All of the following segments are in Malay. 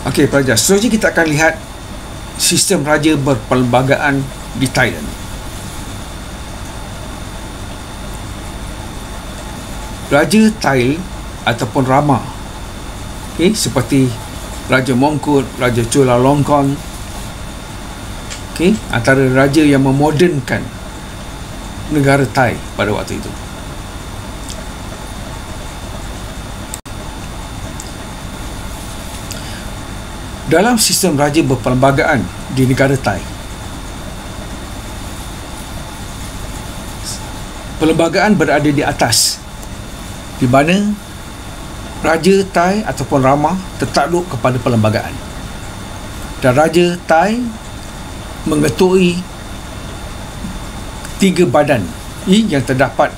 Okey pelajar, seterusnya kita akan lihat sistem raja berperlembagaan di Thailand. Raja Thai ataupun Rama, seperti Raja Mongkut, Raja Chulalongkorn, antara raja yang memodernkan negara Thai pada waktu itu. Dalam sistem raja berperlembagaan di negara Thai, perlembagaan berada di atas, di mana Raja Thai ataupun Rama tertakluk kepada perlembagaan, dan Raja Thai mengetuai 3 badan yang terdapat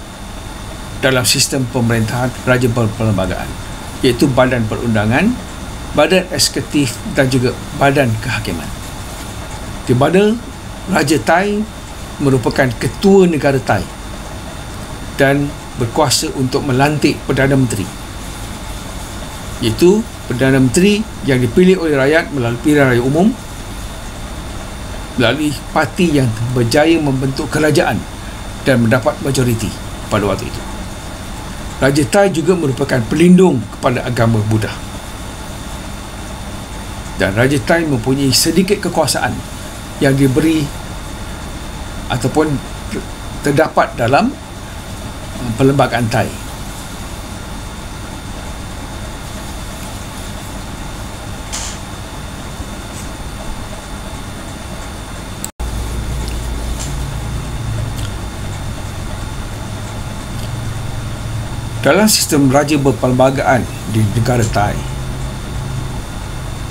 dalam sistem pemerintahan raja berperlembagaan, iaitu Badan Perundangan, Badan Eksekutif dan juga Badan Kehakiman. Di mana Raja Thai merupakan ketua negara Thai dan berkuasa untuk melantik Perdana Menteri, iaitu Perdana Menteri yang dipilih oleh rakyat melalui pilihan raya umum melalui parti yang berjaya membentuk kerajaan dan mendapat majoriti pada waktu itu. Raja Thai juga merupakan pelindung kepada agama Buddha, dan Raja Thai mempunyai sedikit kekuasaan yang diberi ataupun terdapat dalam perlembagaan Thai. Dalam sistem raja berperlembagaan di negara Thai,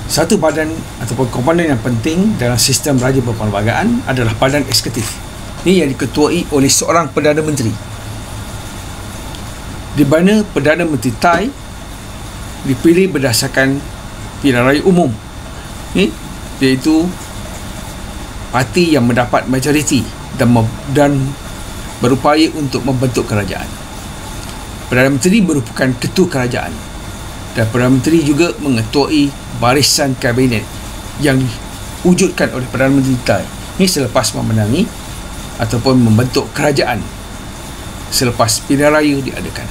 satu badan ataupun komponen yang penting dalam sistem raja berperlembagaan adalah Badan Eksekutif. Ini yang diketuai oleh seorang Perdana Menteri, di mana Perdana Menteri Thai dipilih berdasarkan pilihan raya umum, iaitu parti yang mendapat majoriti dan berupaya untuk membentuk kerajaan. Perdana Menteri merupakan ketua kerajaan, dan Perdana Menteri juga mengetuai barisan kabinet yang diwujudkan oleh Perdana Menteri Thai ini selepas memenangi ataupun membentuk kerajaan selepas pilihan raya diadakan.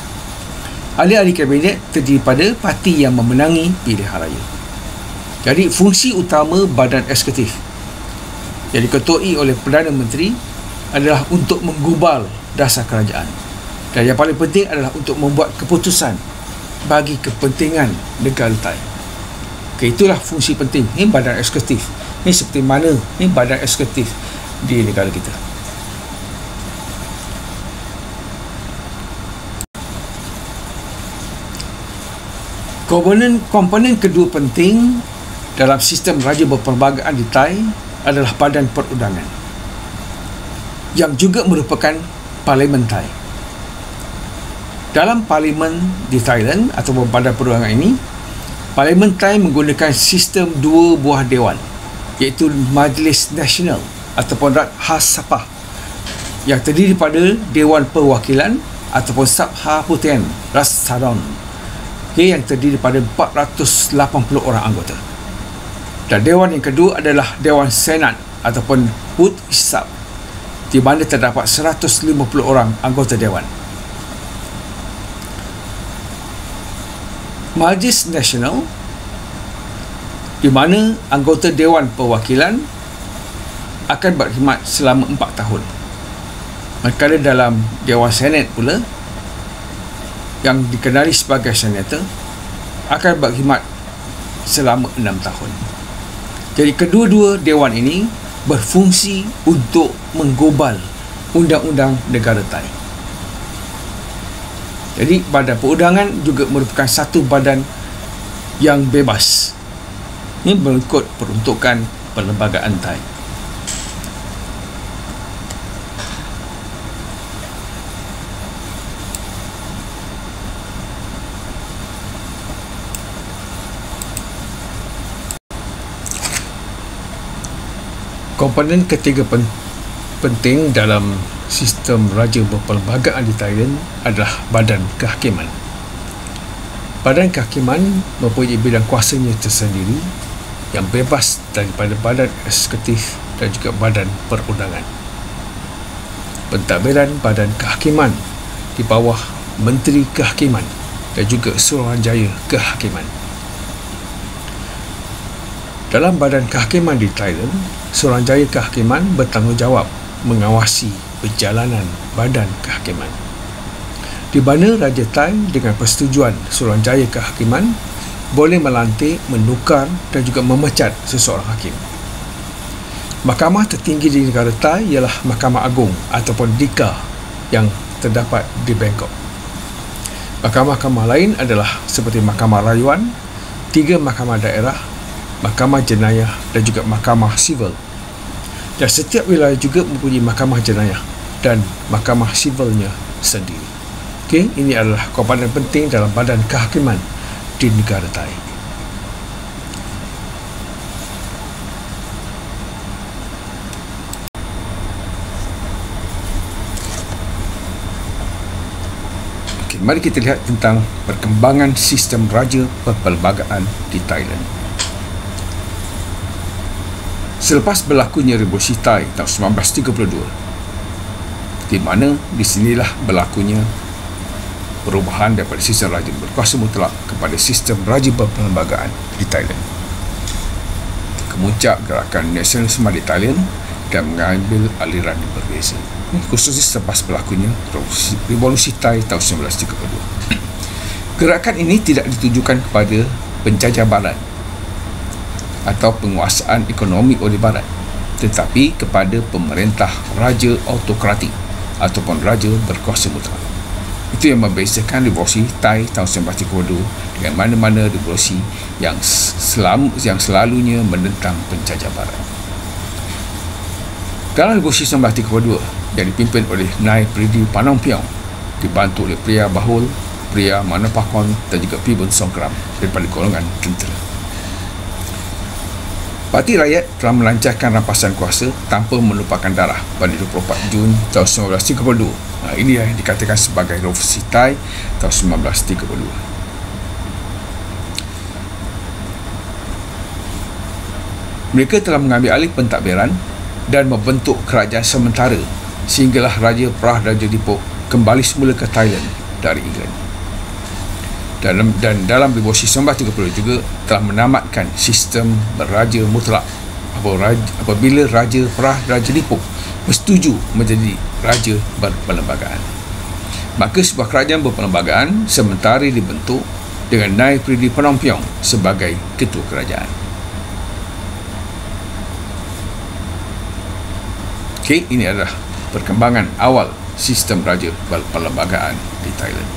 Ahli-ahli kabinet terdiri pada parti yang memenangi pilihan raya. Jadi fungsi utama Badan Eksekutif yang diketuai oleh Perdana Menteri adalah untuk menggubal dasar kerajaan, dan yang paling penting adalah untuk membuat keputusan bagi kepentingan negara Thai. Itulah fungsi penting Badan Eksekutif. Ini seperti mana Badan Eksekutif di negara kita. Komponen kedua penting dalam sistem raja berperlembagaan di Thai adalah Badan Perundangan, yang juga merupakan Parlimen Thai. Dalam Parlimen di Thailand atau Badan Perundangan ini, Parlimen Thai menggunakan sistem 2 buah dewan, iaitu Majlis Nasional ataupun Ratha Sabha, yang terdiri pada Dewan Perwakilan ataupun Sabha Putian Rasadan, yang terdiri pada 480 orang anggota. Dan dewan yang kedua adalah Dewan Senat ataupun Put Isab, di mana terdapat 150 orang anggota dewan. Majlis Nasional, di mana anggota Dewan Perwakilan akan berkhidmat selama 4 tahun. Manakala dalam Dewan Senat pula, yang dikenali sebagai senator, akan berkhidmat selama 6 tahun. Jadi kedua-dua dewan ini berfungsi untuk menggubal undang-undang negara Thai. Jadi Badan Perundangan juga merupakan satu badan yang bebas. Ini mengikut peruntukan perlembagaan Thai. Komponen ketiga penting dalam sistem raja berperlembagaan di Thailand adalah Badan Kehakiman. Badan Kehakiman mempunyai bidang kuasanya tersendiri yang bebas daripada badan eksekutif dan juga badan perundangan. Pentadbiran badan kehakiman di bawah Menteri Kehakiman dan juga Suruhanjaya Kehakiman. Dalam badan kehakiman di Thailand, Suruhanjaya Kehakiman bertanggungjawab mengawasi perjalanan badan kehakiman. Di mana Raja Thai dengan persetujuan Suruhanjaya Kehakiman boleh melantik, menukar dan juga memecat seseorang hakim. Mahkamah tertinggi di negara Thai ialah Mahkamah Agung ataupun DIKA yang terdapat di Bangkok. Mahkamah-mahkamah lain adalah seperti Mahkamah Rayuan, 3 mahkamah daerah, Mahkamah Jenayah dan juga Mahkamah Sivil. Dan setiap wilayah juga mempunyai Mahkamah Jenayah dan Mahkamah Sivilnya sendiri. Okey, ini adalah komponen penting dalam badan kehakiman di negara Thai. Okey, mari kita lihat tentang perkembangan sistem raja perperlembagaan di Thailand. Selepas berlakunya Revolusi Thai tahun 1932, di mana di sinilah berlakunya perubahan daripada sistem raja berkuasa mutlak kepada sistem raja perperlembagaan di Thailand. Kemuncak gerakan nasionalisme di Thailand dan mengambil aliran yang berbeza, khususnya selepas berlakunya Revolusi Thai tahun 1932. Gerakan ini tidak ditujukan kepada penjajah barat atau penguasaan ekonomi oleh barat, tetapi kepada pemerintah raja autokratik ataupun raja berkuasa mutlak. Itu yang membezakan Revolusi Thai tahun 1932 dengan mana-mana revolusi yang selalunya menentang penjajah barat. Dalam Revolusi 1932 yang dipimpin oleh Nai Pridi Panompiong, dibantu oleh Pria Bahul, Pria Manapakon dan juga Pibun Songkram daripada golongan tentera, Parti Rakyat telah melancarkan rampasan kuasa tanpa menumpahkan darah pada 24 Jun tahun 1932. Ini yang dikatakan sebagai Revolusi Thai tahun 1932. Mereka telah mengambil alih pentadbiran dan membentuk kerajaan sementara sehinggalah Raja Praja Dipok kembali semula ke Thailand dari England. Dan dalam Revolusi 1930 juga telah menamatkan sistem beraja mutlak apabila Raja Praja Dipok bersetuju menjadi raja berperlembagaan. Maka sebuah kerajaan berperlembagaan sementara dibentuk dengan Nai Pridi Panompiong sebagai ketua kerajaan. Okey, ini adalah perkembangan awal sistem raja berperlembagaan di Thailand.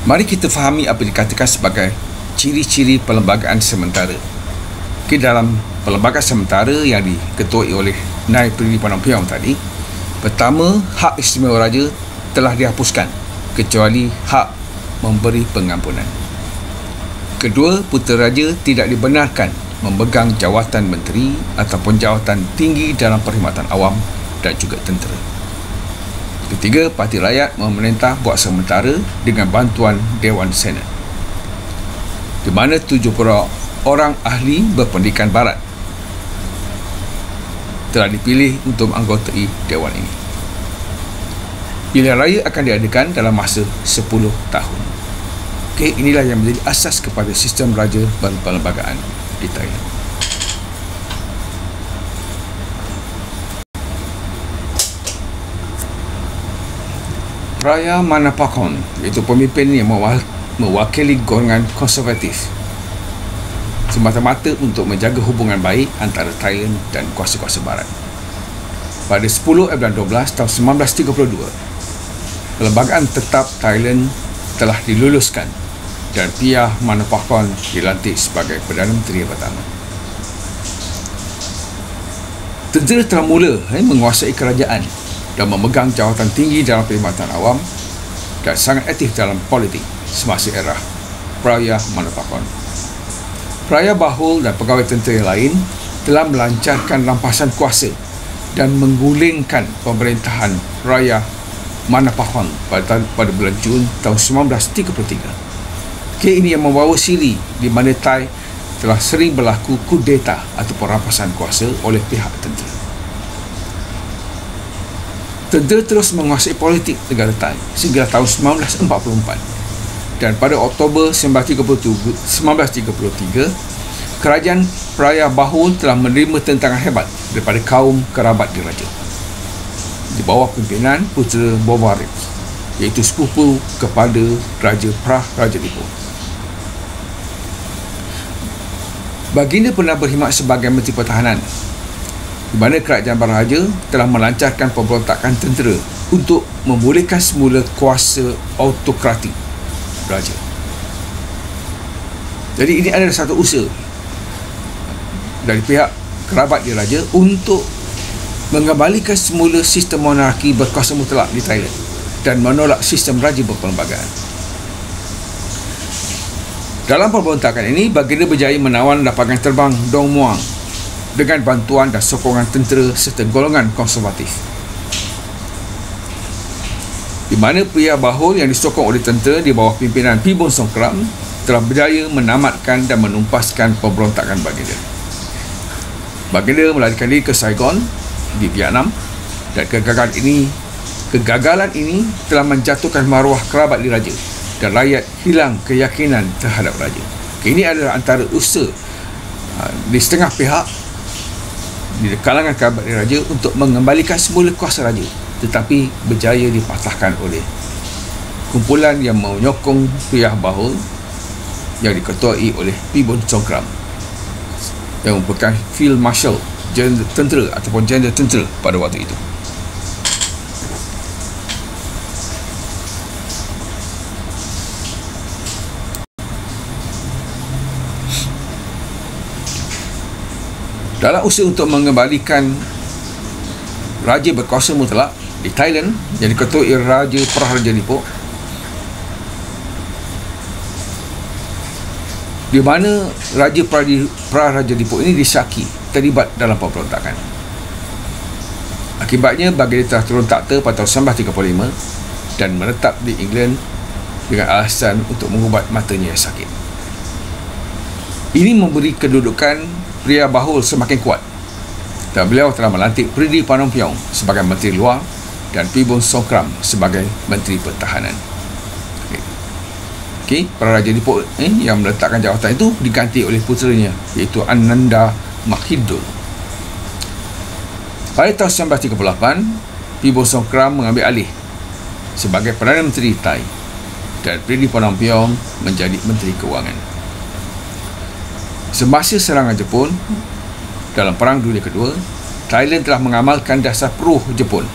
Mari kita fahami apa dikatakan sebagai ciri-ciri perlembagaan sementara. Dalam perlembagaan sementara yang diketuai oleh Nai Pridi Panompiong tadi, pertama, hak istimewa raja telah dihapuskan kecuali hak memberi pengampunan. Kedua, putera raja tidak dibenarkan memegang jawatan menteri ataupun jawatan tinggi dalam perkhidmatan awam dan juga tentera. Ketiga, Parti Rakyat memerintah buat sementara dengan bantuan Dewan Senat, di mana 70 orang ahli berpendidikan barat telah dipilih untuk menganggotai Dewan ini. Pilihan raya akan diadakan dalam masa 10 tahun. Okey, inilah yang menjadi asas kepada sistem raja berperlembagaan di Thailand. Pria Manapakon, iaitu pemimpin yang mewakili golongan konservatif, semata-mata untuk menjaga hubungan baik antara Thailand dan kuasa-kuasa barat. Pada 10 April 12 tahun 1932, Perlembagaan Tetap Thailand telah diluluskan dan Pria Manapakon dilantik sebagai Perdana Menteri pertama. Tentera telah mula menguasai kerajaan dan memegang jawatan tinggi dalam perkhidmatan awam dan sangat aktif dalam politik semasa era Pria Manapakon. Pria Bahul dan pegawai tentera yang lain telah melancarkan rampasan kuasa dan menggulingkan pemerintahan Raya Manapahang pada bulan Jun tahun 1933. Ini yang membawa siri di mana Thai telah sering berlaku kudeta atau perampasan kuasa oleh pihak tentera. Tentera terus menguasai politik negara Thai sehingga tahun 1944, dan pada Oktober 1933 kerajaan Praja Bahul telah menerima tentangan hebat daripada kaum kerabat diraja di bawah pimpinan putera Bovarik, iaitu sepupu kepada Raja Praja Dipo. Baginda pernah berkhidmat sebagai Menteri Pertahanan, di mana kerajaan Baraja telah melancarkan pemberontakan tentera untuk memulihkan semula kuasa autokratik raja. Jadi ini adalah satu usaha dari pihak kerabat diraja untuk mengembalikan semula sistem monarki berkuasa mutlak di Thailand dan menolak sistem raja berperlembagaan. Dalam pemberontakan ini, baginda berjaya menawan lapangan terbang Dong Muang dengan bantuan dan sokongan tentera serta golongan konservatif, di mana Praja Bahul yang disokong oleh tentera di bawah pimpinan Pibon Songkram telah berjaya menamatkan dan menumpaskan pemberontakan baginda. Baginda melarikan diri ke Saigon di Vietnam, dan kegagalan ini telah menjatuhkan maruah kerabat diraja dan rakyat hilang keyakinan terhadap raja. Ini adalah antara usaha di setengah pihak di kalangan kerabat diraja untuk mengembalikan semula kuasa raja, tetapi berjaya dipatahkan oleh kumpulan yang menyokong Praja Bahul yang diketuai oleh Pibon Songkram yang merupakan Field Marshal tentera ataupun jenderal tentera pada waktu itu. Dalam usaha untuk mengembalikan raja berkuasa mutlak di Thailand yang diketuai Raja Praja Dipo, di mana Raja Praja Dipo ini disyaki terlibat dalam pemberontakan. Akibatnya baginda telah turun takhta pada tahun 1935 dan menetap di England dengan alasan untuk mengubat matanya yang sakit. Ini memberi kedudukan Praja Bahul semakin kuat, dan beliau telah melantik Pridi Panompiong sebagai Menteri Luar dan Pibon Songkram sebagai Menteri Pertahanan. Praja Dipo yang meletakkan jawatan itu diganti oleh puteranya, iaitu Ananda Mahidol. Pada tahun 1938, Pibon Songkram mengambil alih sebagai Perdana Menteri Thai dan Pridi Panompiong menjadi Menteri Keuangan. Semasa serangan Jepun dalam Perang Dunia Kedua, Thailand telah mengamalkan dasar peruh Jepun,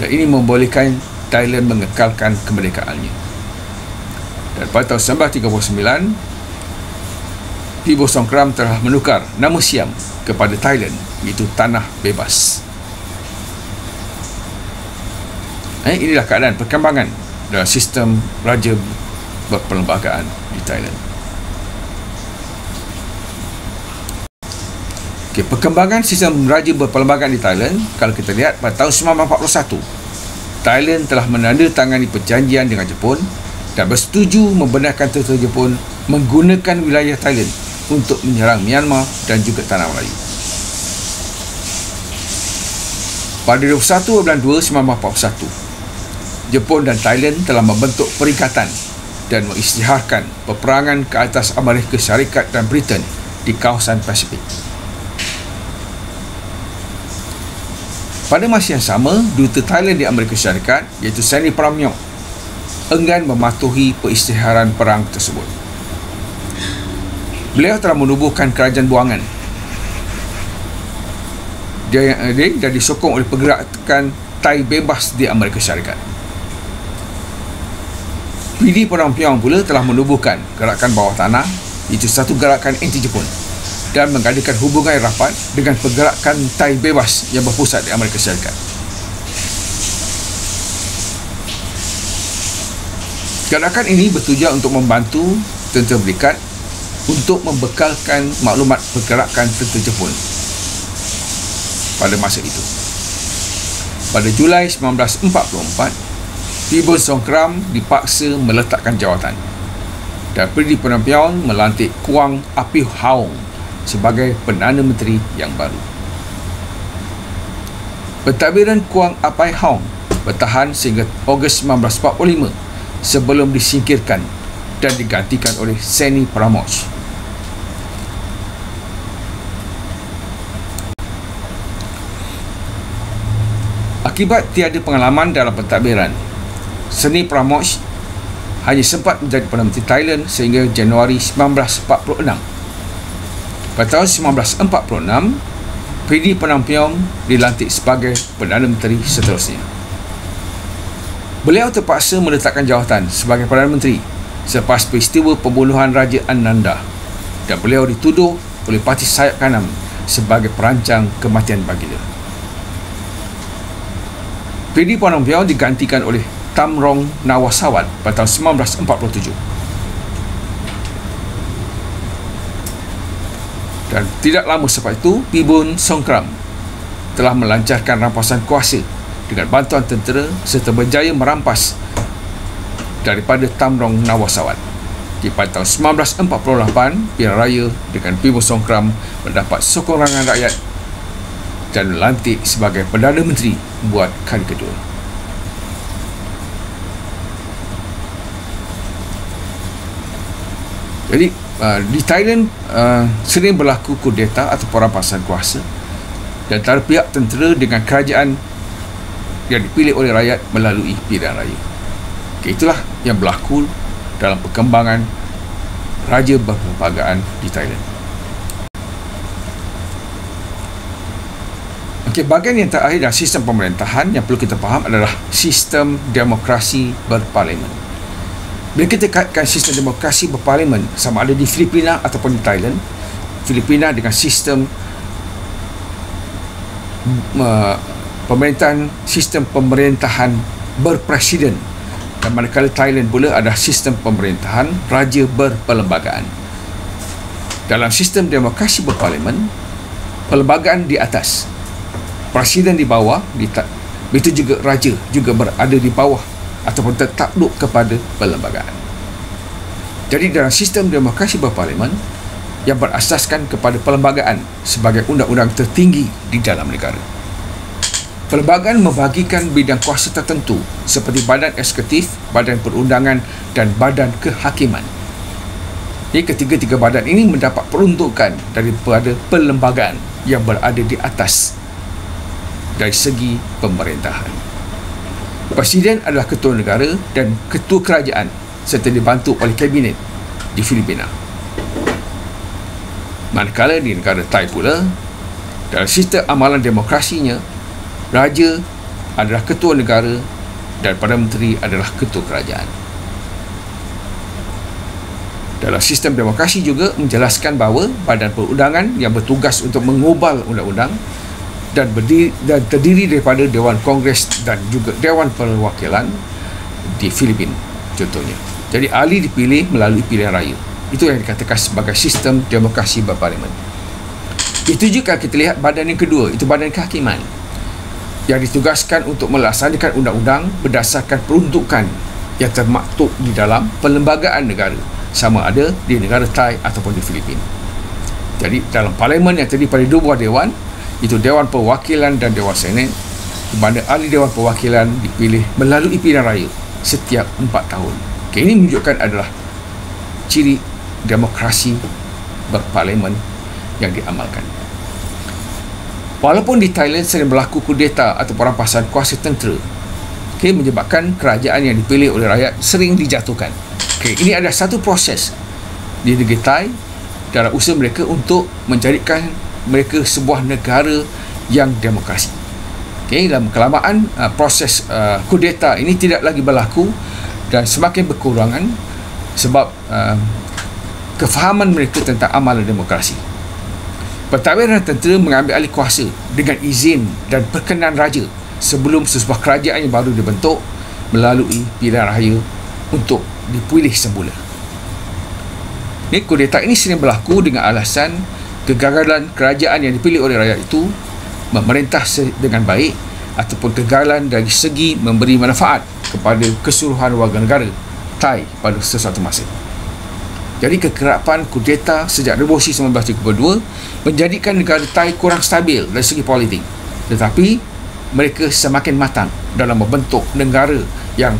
dan ini membolehkan Thailand mengekalkan kemerdekaannya. Dan pada tahun 1939, Pibon Songkram telah menukar nama Siam kepada Thailand, iaitu Tanah Bebas. Inilah keadaan perkembangan dalam sistem raja berperlembagaan di Thailand. Perkembangan sistem raja berperlembagaan di Thailand, kalau kita lihat pada tahun 1941, Thailand telah menandatangani perjanjian dengan Jepun dan bersetuju membenarkan tentera Jepun menggunakan wilayah Thailand untuk menyerang Myanmar dan juga Tanah Melayu. Pada 21 bulan 2 1941, Jepun dan Thailand telah membentuk perikatan dan mengisytiharkan peperangan ke atas Amerika Syarikat dan Britain di kawasan Pasifik. Pada masa yang sama, Duta Thailand di Amerika Syarikat, iaitu Sandy Pramyok, enggan mematuhi perisytiharan perang tersebut. Beliau telah menubuhkan kerajaan buangan. Dia disokong oleh pergerakan Thai bebas di Amerika Syarikat. Pridi Panompiong pula telah menubuhkan gerakan bawah tanah, iaitu satu gerakan anti-Jepun, dan mengadakan hubungan rapat dengan pergerakan Thai bebas yang berpusat di Amerika Syarikat. Gerakan ini bertujuan untuk membantu tentera Berikat untuk membekalkan maklumat pergerakan tentera Jepun pada masa itu. Pada Julai 1944, Pibun Songkram dipaksa meletakkan jawatan dan Perdana Penampian melantik Kuang Apiu Haong sebagai Perdana Menteri yang baru. Pentadbiran Kuang Apiu Haong bertahan sehingga Ogos 1945 sebelum disingkirkan dan digantikan oleh Seni Pramoch. Akibat tiada pengalaman dalam pentadbiran, Seni Pramoch hanya sempat menjadi Perdana Menteri Thailand sehingga Januari 1946. Pada tahun 1946, Perdana Penampian dilantik sebagai Perdana Menteri seterusnya. Beliau terpaksa meletakkan jawatan sebagai Perdana Menteri selepas peristiwa pembunuhan Raja Ananda dan beliau dituduh oleh Parti Sayap Kanan sebagai perancang kematian baginda. Perdana Penampian digantikan oleh Tamrong Nawasawat pada tahun 1947. Dan tidak lama selepas itu, Pibun Songkram telah melancarkan rampasan kuasa dengan bantuan tentera serta berjaya merampas daripada Tamrong Nawasawat. Pada tahun 1948, pilihan raya dengan Pibun Songkram mendapat sokongan rakyat dan melantik sebagai Perdana Menteri buat kali kedua. Jadi di Thailand sering berlaku kudeta atau perampasan kuasa di antara pihak tentera dengan kerajaan yang dipilih oleh rakyat melalui pilihan raya. Itulah yang berlaku dalam perkembangan raja berperlembagaan di Thailand. Bahagian yang terakhir dalam sistem pemerintahan yang perlu kita faham adalah sistem demokrasi berparlimen. Bila kita kaitkan sistem demokrasi berparlimen sama ada di Filipina ataupun di Thailand, Filipina dengan sistem sistem pemerintahan berpresiden, dan manakala Thailand pula ada sistem pemerintahan raja berperlembagaan. Dalam sistem demokrasi berparlimen, perlembagaan di atas, presiden di bawah, begitu juga raja juga berada di bawah ataupun tertakluk kepada perlembagaan. Jadi dalam sistem demokrasi berparlimen yang berasaskan kepada perlembagaan sebagai undang-undang tertinggi di dalam negara, perlembagaan membagikan bidang kuasa tertentu seperti badan eksekutif, badan perundangan dan badan kehakiman. Jadi ketiga-tiga badan ini mendapat peruntukan daripada perlembagaan yang berada di atas dari segi pemerintahan. Presiden adalah ketua negara dan ketua kerajaan serta dibantu oleh kabinet di Filipina. Manakala di negara Thai pula, dalam sistem amalan demokrasinya, raja adalah ketua negara dan Perdana Menteri adalah ketua kerajaan. Dalam sistem demokrasi juga menjelaskan bahawa badan perundangan yang bertugas untuk mengubal undang-undang dan terdiri daripada Dewan Kongres dan juga Dewan Perwakilan di Filipina contohnya. Jadi ahli dipilih melalui pilihan raya. Itu yang dikatakan sebagai sistem demokrasi berparlimen. Itu juga kita lihat badan yang kedua, itu badan kehakiman yang ditugaskan untuk melaksanakan undang-undang berdasarkan peruntukan yang termaktub di dalam perlembagaan negara, sama ada di negara Thai ataupun di Filipina. Jadi dalam parlimen yang terdiri pada dua buah dewan, itu Dewan Perwakilan dan Dewan Senat, di mana ahli Dewan Perwakilan dipilih melalui pilihan raya setiap 4 tahun. Ini menunjukkan adalah ciri demokrasi berparlimen yang diamalkan. Walaupun di Thailand sering berlaku kudeta atau perampasan kuasa tentera, menyebabkan kerajaan yang dipilih oleh rakyat sering dijatuhkan. Ini adalah satu proses di negeri Thai dalam usaha mereka untuk menjadikan mereka sebuah negara yang demokrasi. Dalam kelamaan proses kudeta ini tidak lagi berlaku dan semakin berkurangan sebab kefahaman mereka tentang amalan demokrasi. Pentadbiran tentera mengambil alih kuasa dengan izin dan perkenan raja sebelum sebuah kerajaan yang baru dibentuk melalui pilihan raya untuk dipilih semula. Kudeta ini sering berlaku dengan alasan kegagalan kerajaan yang dipilih oleh rakyat itu memerintah dengan baik ataupun kegagalan dari segi memberi manfaat kepada keseluruhan warga negara Thai pada sesuatu masa. Jadi kekerapan kudeta sejak Revolusi 1932 menjadikan negara Thai kurang stabil dari segi politik, tetapi mereka semakin matang dalam membentuk negara yang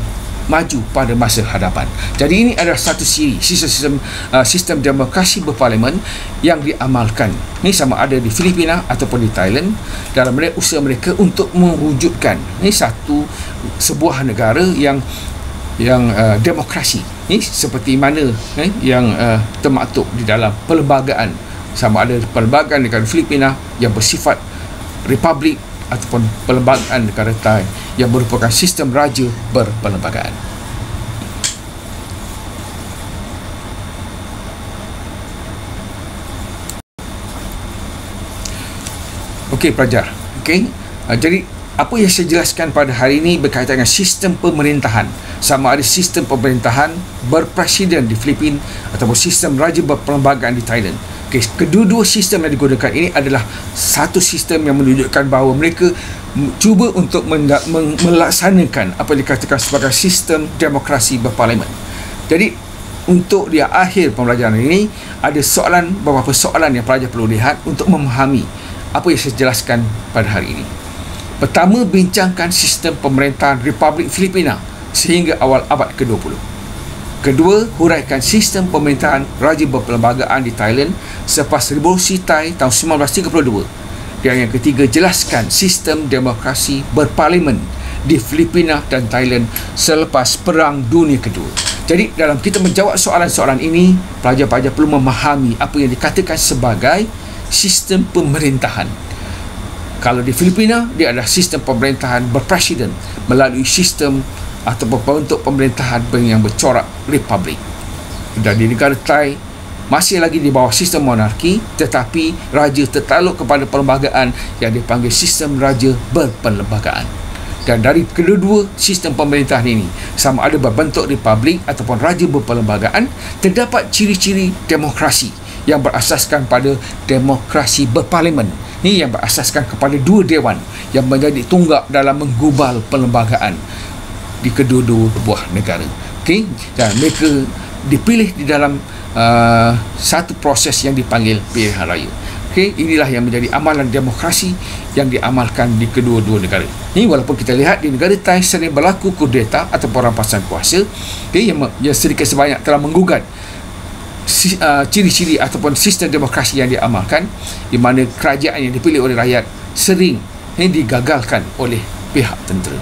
maju pada masa hadapan. Jadi ini adalah satu sistem demokrasi berparlimen yang diamalkan. Ini sama ada di Filipina ataupun di Thailand dalam usaha mereka untuk mewujudkan sebuah negara yang demokrasi. Ini seperti mana yang termaktub di dalam perlembagaan, sama ada perlembagaan negara Filipina yang bersifat republik ataupun perlembagaan negara Thai yang merupakan sistem raja berperlembagaan. Okey pelajar, jadi apa yang saya jelaskan pada hari ini berkaitan dengan sistem pemerintahan, sama ada sistem pemerintahan berpresiden di Filipina ataupun sistem raja berperlembagaan di Thailand. Kedua-dua sistem yang digunakan ini adalah satu sistem yang menunjukkan bahawa mereka cuba untuk melaksanakan apa yang dikatakan sebagai sistem demokrasi berparlimen. Jadi untuk di akhir pembelajaran ini ada beberapa soalan yang pelajar perlu lihat untuk memahami apa yang saya jelaskan pada hari ini. Pertama, bincangkan sistem pemerintahan Republik Filipina sehingga awal abad ke-20. Kedua, huraikan sistem pemerintahan raja berperlembagaan di Thailand selepas Revolusi Thai tahun 1932. Dan yang ketiga, jelaskan sistem demokrasi berparlimen di Filipina dan Thailand selepas Perang Dunia Kedua. Jadi dalam kita menjawab soalan-soalan ini, pelajar-pelajar perlu memahami apa yang dikatakan sebagai sistem pemerintahan. Kalau di Filipina, dia adalah sistem pemerintahan berpresiden melalui sistem atau bentuk pemerintahan yang bercorak republik. Dan di negara Thai masih lagi di bawah sistem monarki, tetapi raja tertakluk kepada perlembagaan yang dipanggil sistem raja berperlembagaan. Dan dari kedua-dua sistem pemerintahan ini, sama ada berbentuk republik ataupun raja berperlembagaan, terdapat ciri-ciri demokrasi yang berasaskan pada demokrasi berparlimen. Ini yang berasaskan kepada dua dewan yang menjadi tunggak dalam menggubal perlembagaan di kedua-dua buah negara. Dan mereka dipilih di dalam satu proses yang dipanggil pilihan raya. Inilah yang menjadi amalan demokrasi yang diamalkan di kedua-dua negara. Ini walaupun kita lihat di negara Thai sering berlaku kudeta atau perampasan kuasa, yang sedikit sebanyak telah menggugat ciri-ciri ataupun sistem demokrasi yang diamalkan, di mana kerajaan yang dipilih oleh rakyat sering digagalkan oleh pihak tentera.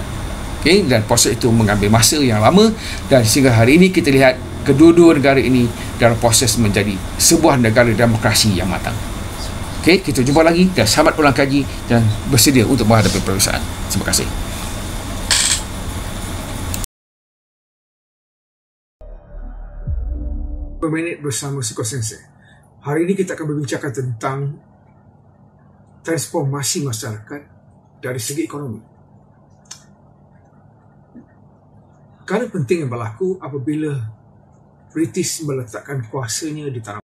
Dan proses itu mengambil masa yang lama, dan sehingga hari ini kita lihat kedua-dua negara ini dalam proses menjadi sebuah negara demokrasi yang matang. Kita jumpa lagi dan selamat ulang kaji dan bersedia untuk menghadapi peperiksaan. Terima kasih. Berminit bersama Siko Sensei. Hari ini kita akan berbincangkan tentang transformasi masyarakat dari segi ekonomi. Perkara penting yang berlaku apabila British meletakkan kuasanya di tanah